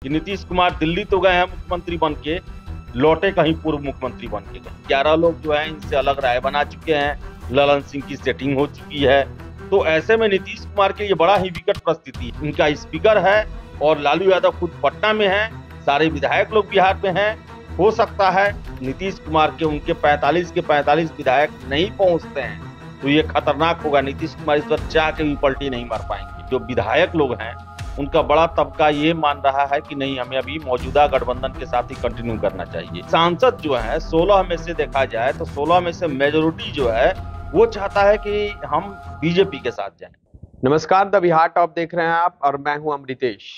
कि नीतीश कुमार दिल्ली तो गए हैं मुख्यमंत्री बन के, लौटे कहीं पूर्व मुख्यमंत्री बन के गए। 11 लोग जो है इनसे अलग राय बना चुके हैं, ललन सिंह की सेटिंग हो चुकी है। तो ऐसे में नीतीश कुमार के लिए बड़ा ही विकट परिस्थिति है। इनका स्पीकर है और लालू यादव खुद पटना में है, सारे विधायक लोग बिहार में हैं। हो सकता है नीतीश कुमार के उनके 45 के 45 विधायक नहीं पहुंचते हैं तो ये खतरनाक होगा। नीतीश कुमार इस पर चाह के भी पलटी नहीं मार पाएंगे। जो विधायक लोग हैं उनका बड़ा तबका ये मान रहा है कि नहीं, हमें अभी मौजूदा गठबंधन के साथ ही कंटिन्यू करना चाहिए। सांसद जो है 16 में से देखा जाए तो 16 में से मेजोरिटी जो है वो चाहता है कि हम बीजेपी के साथ जाएं। नमस्कार, द बिहार टॉप देख रहे हैं आप और मैं हूं अमृतेश।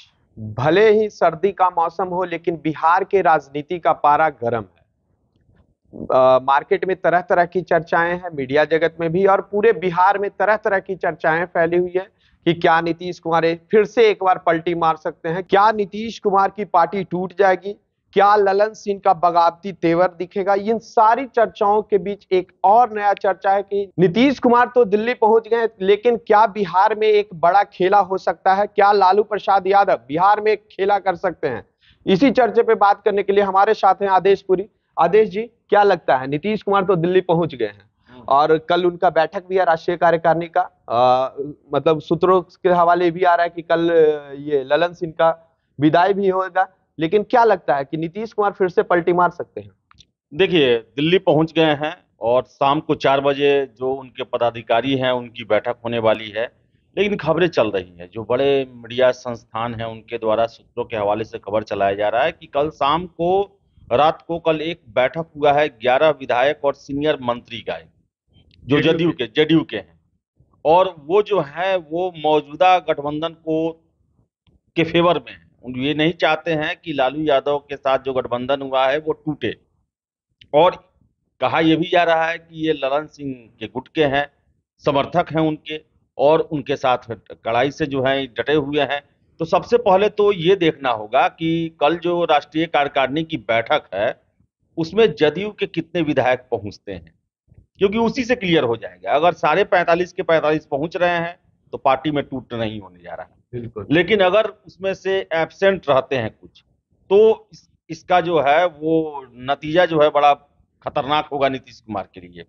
भले ही सर्दी का मौसम हो लेकिन बिहार के राजनीति का पारा गर्म है। मार्केट में तरह तरह की चर्चाएं हैं, मीडिया जगत में भी, और पूरे बिहार में तरह तरह की चर्चाएं फैली हुई है कि क्या नीतीश कुमार फिर से एक बार पलटी मार सकते हैं, क्या नीतीश कुमार की पार्टी टूट जाएगी, क्या ललन सिंह का बगावती तेवर दिखेगा। इन सारी चर्चाओं के बीच एक और नया चर्चा है कि नीतीश कुमार तो दिल्ली पहुंच गए, लेकिन क्या बिहार में एक बड़ा खेला हो सकता है, क्या लालू प्रसाद यादव बिहार में एक खेला कर सकते हैं। इसी चर्चे पे बात करने के लिए हमारे साथ हैं आदेश पुरी। आदेश जी, क्या लगता है, नीतीश कुमार तो दिल्ली पहुंच गए हैं और कल उनका बैठक भी है राष्ट्रीय कार्यकारिणी का, मतलब सूत्रों के हवाले भी आ रहा है कि कल ये ललन सिंह का विदाई भी होगा, लेकिन क्या लगता है कि नीतीश कुमार फिर से पलटी मार सकते हैं? देखिए, दिल्ली पहुंच गए हैं और शाम को 4 बजे जो उनके पदाधिकारी हैं उनकी बैठक होने वाली है। लेकिन खबरें चल रही हैं, जो बड़े मीडिया संस्थान हैं उनके द्वारा सूत्रों के हवाले से खबर चलाया जा रहा है कि कल शाम को, रात को कल एक बैठक हुआ है 11 विधायक और सीनियर मंत्री का, जो जदयू के हैं। और वो जो है वो मौजूदा गठबंधन को के फेवर में है। ये नहीं चाहते हैं कि लालू यादव के साथ जो गठबंधन हुआ है वो टूटे। और कहा यह भी जा रहा है कि ये ललन सिंह के गुट के हैं, समर्थक हैं उनके, और उनके साथ कड़ाई से जो है डटे हुए हैं। तो सबसे पहले तो ये देखना होगा कि कल जो राष्ट्रीय कार्यकारिणी की बैठक है उसमें जदयू के कितने विधायक पहुंचते हैं, क्योंकि उसी से क्लियर हो जाएगा। अगर सारे 45 के 45 पहुंच रहे हैं तो पार्टी में टूट नहीं होने जा रहा है। बिल्कुल। लेकिन अगर उसमें से एब्सेंट रहते हैं कुछ, तो इसका जो है वो नतीजा जो है बड़ा खतरनाक होगा नीतीश कुमार के लिए।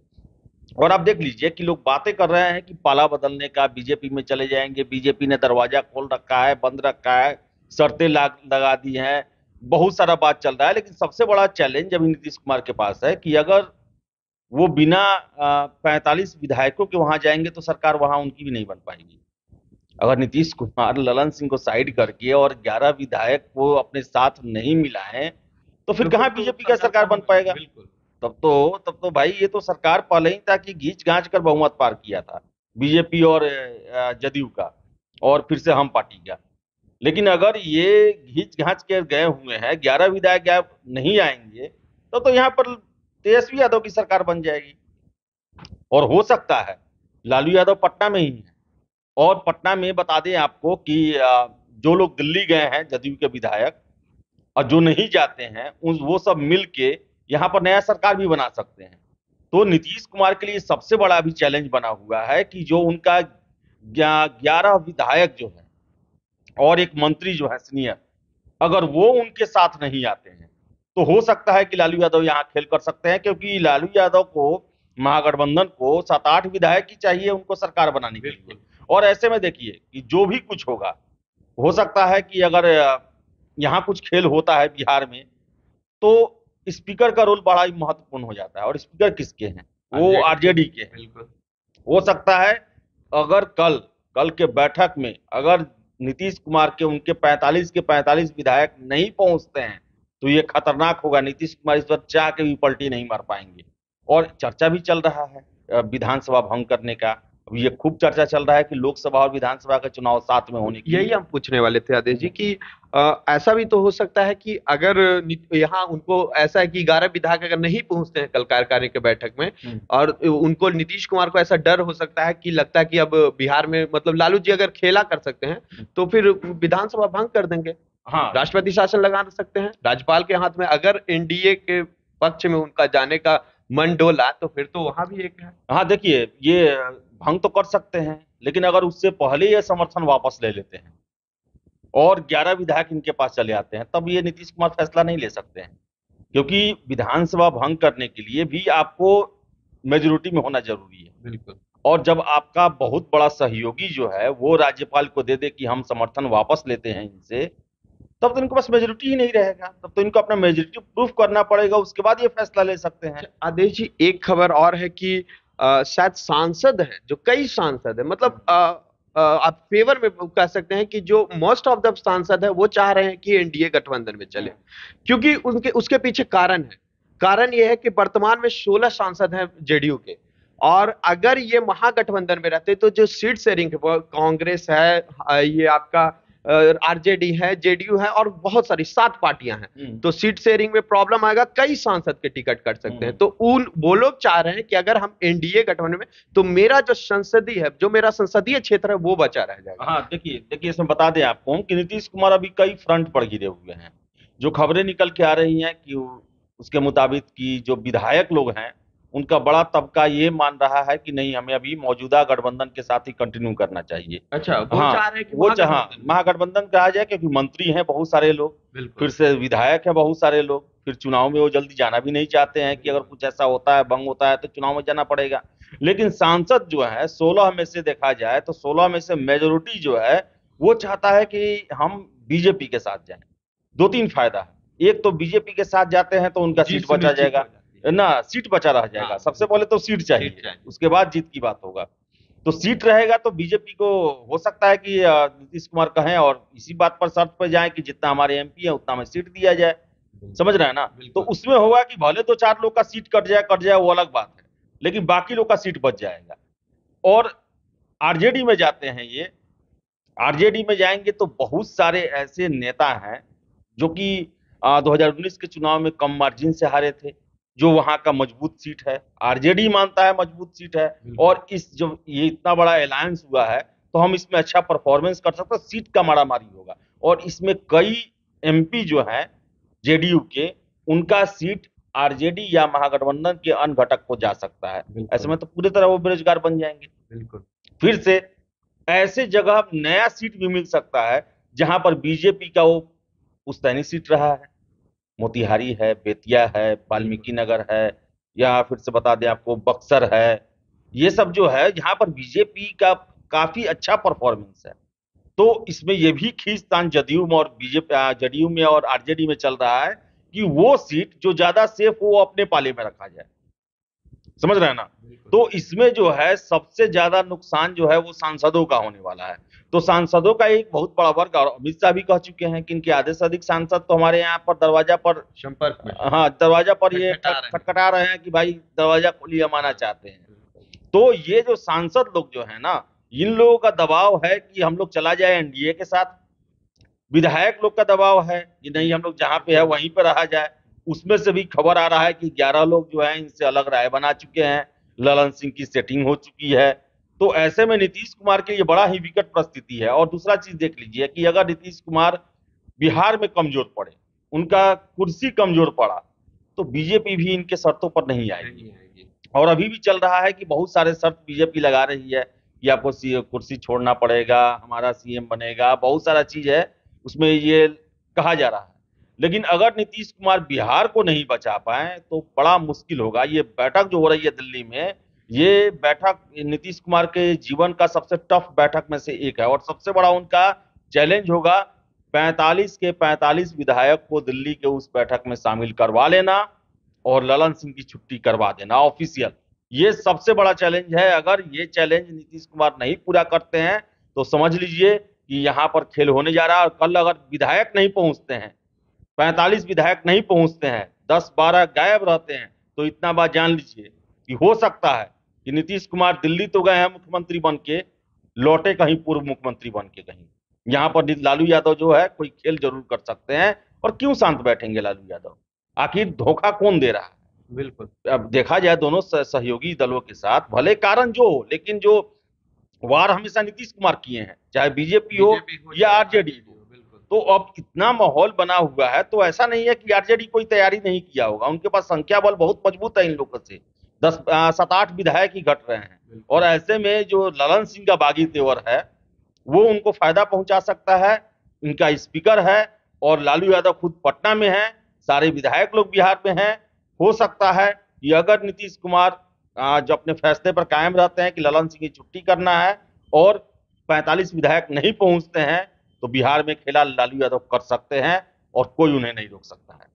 और आप देख लीजिए कि लोग बातें कर रहे हैं कि पाला बदलने का, बीजेपी में चले जाएंगे, बीजेपी ने दरवाजा खोल रखा है, बंद रखा है, शर्तें लगा दी हैं, बहुत सारा बात चल रहा है। लेकिन सबसे बड़ा चैलेंज अभी नीतीश कुमार के पास है कि अगर वो बिना 45 विधायकों के वहां जाएंगे तो सरकार वहां उनकी भी नहीं बन पाएगी। अगर नीतीश कुमार ललन सिंह को साइड करके और 11 विधायक को अपने साथ नहीं मिलाएं तो फिर कहां बीजेपी का सरकार बन पाएगा। तब तो भाई ये तो सरकार पहले ही था कि घींच घांच कर बहुमत पार किया था बीजेपी और जदयू का, और फिर से हम पार्टी का। लेकिन अगर ये घींच घांच के गए हुए हैं, 11 विधायक नहीं आएंगे तो यहाँ पर तेजस्वी यादव की सरकार बन जाएगी। और हो सकता है लालू यादव पटना में ही है, और पटना में बता दें आपको कि जो लोग दिल्ली गए हैं जदयू के विधायक और जो नहीं जाते हैं वो सब मिल के यहाँ पर नया सरकार भी बना सकते हैं। तो नीतीश कुमार के लिए सबसे बड़ा अभी चैलेंज बना हुआ है कि जो उनका 11 विधायक जो है और एक मंत्री जो है सीनियर, अगर वो उनके साथ नहीं आते हैं तो हो सकता है कि लालू यादव यहाँ खेल कर सकते हैं, क्योंकि लालू यादव को, महागठबंधन को 7-8 विधायक ही चाहिए उनको सरकार बनाने के लिए। और ऐसे में देखिए कि जो भी कुछ होगा, हो सकता है कि अगर यहाँ कुछ खेल होता है बिहार में तो स्पीकर का रोल बड़ा ही महत्वपूर्ण हो जाता है। और स्पीकर किसके हैं? वो आरजेडी के हैं। हो सकता है अगर कल के बैठक में अगर नीतीश कुमार के उनके 45 के 45 विधायक नहीं पहुंचते हैं तो ये खतरनाक होगा। नीतीश कुमार इस पर चाह के भी पलटी नहीं मार पाएंगे। और चर्चा भी चल रहा है विधानसभा भंग करने का। ये खूब चर्चा चल रहा है कि लोकसभा और विधानसभा का चुनाव साथ में होने की। यही हम पूछने वाले थे आदेश जी कि ऐसा भी तो हो सकता है कि अगर यहाँ उनको ऐसा है कि 11 विधायक अगर नहीं पहुंचते हैं कल कार्यकारिणी के बैठक में, और उनको नीतीश कुमार को ऐसा डर हो सकता है कि लगता है कि अब बिहार में मतलब लालू जी अगर खेला कर सकते हैं तो फिर विधानसभा भंग कर देंगे। हाँ, राष्ट्रपति शासन लगा सकते हैं राज्यपाल के हाथ में। अगर एनडीए के पक्ष में उनका जाने का मन डोला तो फिर तो वहां भी एक है। हाँ, देखिए ये भंग तो कर सकते हैं, लेकिन अगर उससे पहले ये समर्थन वापस ले लेते हैं और 11 विधायक इनके पास चले आते हैं, तब ये नीतीश कुमार फैसला नहीं ले सकते हैं। क्योंकि विधानसभा भंग करने के लिए भी आपको मेजोरिटी में होना जरूरी है। बिल्कुल। और जब आपका बहुत बड़ा सहयोगी जो है वो राज्यपाल को दे दे कि हम समर्थन वापस लेते हैं इनसे, तब तो इनके पास मेजोरिटी ही नहीं रहेगा, तब तो इनको अपना मेजोरिटी प्रूफ करना पड़ेगा, उसके बाद ये फैसला ले सकते हैं। आदेश जी, एक खबर और है कि शायद सांसद हैं, जो कई सांसद हैं, मतलब आप फेवर में कह सकते हैं कि जो मोस्ट ऑफ द सांसद है वो चाह रहे हैं कि एनडीए गठबंधन में चले, क्योंकि उनके उसके पीछे कारण है। कारण ये है कि वर्तमान में 16 सांसद हैं जेडीयू के, और अगर ये महागठबंधन में रहते तो जो सीट शेयरिंग कांग्रेस है, ये आपका आरजेडी है, जेडीयू है, और बहुत सारी 7 पार्टियां हैं, तो सीट शेयरिंग में प्रॉब्लम आएगा, कई सांसद के टिकट कट सकते हैं। तो उन वो लोग चाह रहे हैं कि अगर हम एनडीए गठबंधन में, तो मेरा जो संसदीय है, जो मेरा संसदीय क्षेत्र है, वो बचा रह जाएगा। हाँ, देखिए देखिए, इसमें बता दें आपको हम कि नीतीश कुमार अभी कई फ्रंट पर घिरे हुए हैं। जो खबरें निकल के आ रही हैं कि उसके मुताबिक कि जो विधायक लोग हैं उनका बड़ा तबका ये मान रहा है कि नहीं, हमें अभी मौजूदा गठबंधन के साथ ही कंटिन्यू करना चाहिए। अच्छा, वो हाँ, चाह रहे हैं कि वो चाह महागठबंधन। महागठबंधन कहा जाए, क्योंकि मंत्री हैं बहुत सारे लोग, बिल्कुल। फिर से विधायक हैं बहुत सारे लोग, फिर चुनाव में वो जल्दी जाना भी नहीं चाहते हैं कि अगर कुछ ऐसा होता है, भंग होता है, तो चुनाव में जाना पड़ेगा। लेकिन सांसद जो है 16 में से देखा जाए तो 16 में से मेजोरिटी जो है वो चाहता है कि हम बीजेपी के साथ जाएं। 2-3 फायदा है। एक तो बीजेपी के साथ जाते हैं तो उनका सीट बचा जाएगा ना, सीट बचा रह जाएगा। सबसे पहले तो सीट चाहिए, उसके बाद जीत की बात होगा। तो सीट रहेगा तो बीजेपी को हो सकता है कि नीतीश कुमार कहें और इसी बात पर शर्त पर जाए कि जितना हमारे एमपी है उतना हमें सीट दिया जाए। समझ रहे हैं ना? तो उसमें होगा कि भले 2-4 लोग का सीट कट जाए वो अलग बात है, लेकिन बाकी लोग का सीट बच जाएगा। और आरजेडी में जाते हैं ये, आरजेडी में जाएंगे तो बहुत सारे ऐसे नेता हैं जो कि 2019 के चुनाव में कम मार्जिन से हारे थे, जो वहां का मजबूत सीट है, आरजेडी मानता है मजबूत सीट है। और इस जो ये इतना बड़ा अलायंस हुआ है तो हम इसमें अच्छा परफॉर्मेंस कर सकते हैं, सीट का मारामारी होगा। और इसमें कई एमपी जो हैं जेडीयू के, उनका सीट आरजेडी या महागठबंधन के अन्य घटक को जा सकता है। ऐसे में तो पूरी तरह वो बेरोजगार बन जाएंगे। बिल्कुल। फिर से ऐसे जगह नया सीट भी मिल सकता है जहां पर बीजेपी का वो पुश्तैनी सीट रहा है, मोतिहारी है, बेतिया है, वाल्मीकि नगर है, या फिर से बता दें आपको बक्सर है। ये सब जो है यहाँ पर बीजेपी का काफी अच्छा परफॉर्मेंस है। तो इसमें ये भी खींचतान जदयू में और बीजेपी जदयू में और आरजेडी में चल रहा है कि वो सीट जो ज्यादा सेफ हो वो अपने पाले में रखा जाए। समझ रहे हैं ना? तो इसमें जो है सबसे ज्यादा नुकसान जो है वो सांसदों का होने वाला है। तो सांसदों का एक बहुत बड़ा वर्ग, और अमित शाह भी कह चुके हैं कि इनके आधे से अधिक सांसद तो हमारे यहाँ पर दरवाजा पर संपर्क में, हाँ, दरवाजा पर ये खटखटा रहे हैं कि भाई दरवाजा खोलिए, हम आना चाहते हैं। तो ये जो सांसद लोग जो है ना, इन लोगों का दबाव है कि हम लोग चला जाए एनडीए के साथ। विधायक लोग का दबाव है कि नहीं, हम लोग जहां पे है वहीं पर रहा जाए। उसमें से भी खबर आ रहा है कि 11 लोग जो हैं इनसे अलग राय बना चुके हैं, ललन सिंह की सेटिंग हो चुकी है। तो ऐसे में नीतीश कुमार के लिए बड़ा ही विकट परिस्थिति है। और दूसरा चीज देख लीजिए कि अगर नीतीश कुमार बिहार में कमजोर पड़े, उनका कुर्सी कमजोर पड़ा, तो बीजेपी भी इनके शर्तों पर नहीं आएगी। और अभी भी चल रहा है कि बहुत सारे शर्त बीजेपी लगा रही है कि आपको कुर्सी छोड़ना पड़ेगा, हमारा सीएम बनेगा, बहुत सारा चीज है उसमें ये कहा जा रहा है। लेकिन अगर नीतीश कुमार बिहार को नहीं बचा पाए तो बड़ा मुश्किल होगा। ये बैठक जो हो रही है दिल्ली में, ये बैठक नीतीश कुमार के जीवन का सबसे टफ बैठक में से एक है। और सबसे बड़ा उनका चैलेंज होगा 45 के 45 विधायक को दिल्ली के उस बैठक में शामिल करवा लेना और ललन सिंह की छुट्टी करवा देना ऑफिशियल। ये सबसे बड़ा चैलेंज है। अगर ये चैलेंज नीतीश कुमार नहीं पूरा करते हैं तो समझ लीजिए कि यहाँ पर खेल होने जा रहा है। और कल अगर विधायक नहीं पहुंचते हैं, 45 विधायक नहीं पहुंचते हैं, 10-12 गायब रहते हैं, तो इतना बात जान लीजिए कि हो सकता है कि नीतीश कुमार दिल्ली तो गए हैं मुख्यमंत्री बन के, लौटे कहीं पूर्व मुख्यमंत्री बन के कहीं। यहाँ पर लालू यादव जो है कोई खेल जरूर कर सकते हैं। और क्यों शांत बैठेंगे लालू यादव? आखिर धोखा कौन दे रहा है? बिल्कुल। अब देखा जाए दोनों सहयोगी दलों के साथ भले कारण जो हो, लेकिन जो वार हमेशा नीतीश कुमार किए हैं, चाहे बीजेपी हो या आरजेडी हो। तो अब इतना माहौल बना हुआ है, तो ऐसा नहीं है कि आरजेडी कोई तैयारी नहीं किया होगा। उनके पास संख्या बल बहुत मजबूत है इन लोगों से, 7-8 विधायक ही घट रहे हैं। और ऐसे में जो ललन सिंह का बागी तेवर है वो उनको फायदा पहुंचा सकता है। इनका स्पीकर है और लालू यादव खुद पटना में है, सारे विधायक लोग बिहार में हैं। हो सकता है कि अगर नीतीश कुमार जो अपने फैसले पर कायम रहते हैं कि ललन सिंह की छुट्टी करना है और 45 विधायक नहीं पहुंचते हैं, तो बिहार में खेला लालू यादव कर सकते हैं और कोई उन्हें नहीं रोक सकता है।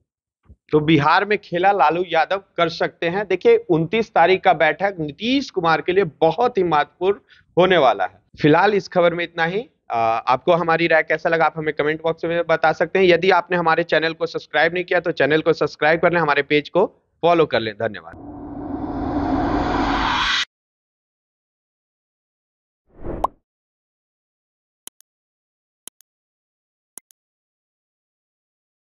तो बिहार में खेला लालू यादव कर सकते हैं। देखिए 29 तारीख का बैठक नीतीश कुमार के लिए बहुत ही महत्वपूर्ण होने वाला है। फिलहाल इस खबर में इतना ही। आपको हमारी राय कैसा लगा आप हमें कमेंट बॉक्स में बता सकते हैं। यदि आपने हमारे चैनल को सब्सक्राइब नहीं किया तो चैनल को सब्सक्राइब कर लें, हमारे पेज को फॉलो कर लें। धन्यवाद।